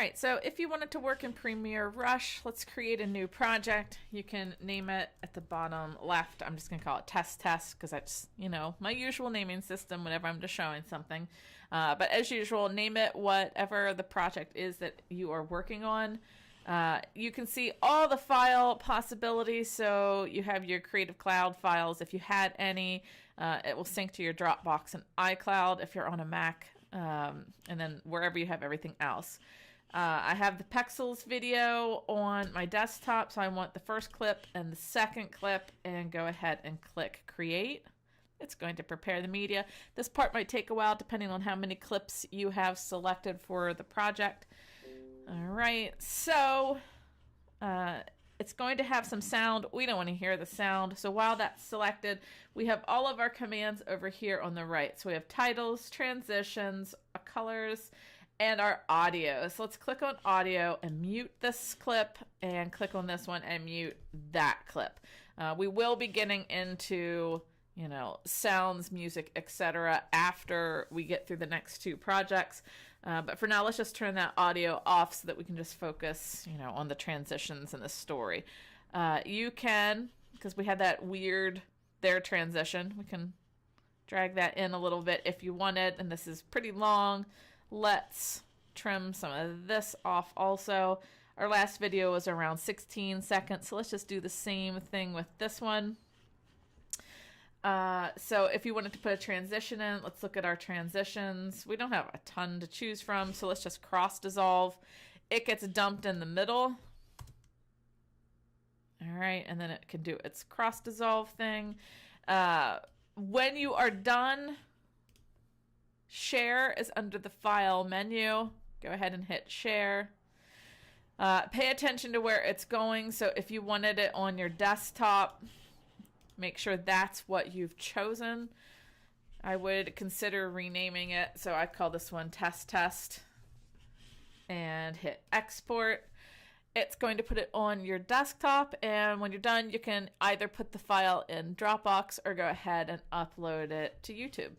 right, so if you wanted to work in Premiere Rush, let's create a new project. You can name it at the bottom left. I'm just going to call it Test because that's, my usual naming system whenever I'm just showing something. But as usual, name it whatever the project is that you are working on. You can see all the file possibilities. So you have your Creative Cloud files. If you had any, it will sync to your Dropbox and iCloud if you're on a Mac, and then wherever you have everything else. I have the Pexels video on my desktop, so I want the first clip and the second clip, and go ahead and click Create. It's going to prepare the media. This part might take a while depending on how many clips you have selected for the project. All right, so it's going to have some sound. We don't want to hear the sound, so while that's selected, we have all of our commands over here on the right. So we have titles, transitions, colors, and our audio. So let's click on audio and mute this clip, and click on this one and mute that clip. We will be getting into sounds, music, etc. after we get through the next two projects. But for now, let's just turn that audio off so that we can just focus, on the transitions and the story. You can, because we had that weird transition, we can drag that in a little bit if you wanted, and this is pretty long. Let's trim some of this off also. Our last video was around 16 seconds, so let's just do the same thing with this one. So if you wanted to put a transition in, let's look at our transitions. We don't have a ton to choose from, so let's just cross dissolve. It gets dumped in the middle. All right, and then it can do its cross dissolve thing. When you are done, share is under the file menu. Go ahead and hit share. Pay attention to where it's going. So if you wanted it on your desktop, make sure that's what you've chosen. I would consider renaming it. So I call this one test and hit export. It's going to put it on your desktop, and when you're done, you can either put the file in Dropbox or go ahead and upload it to YouTube.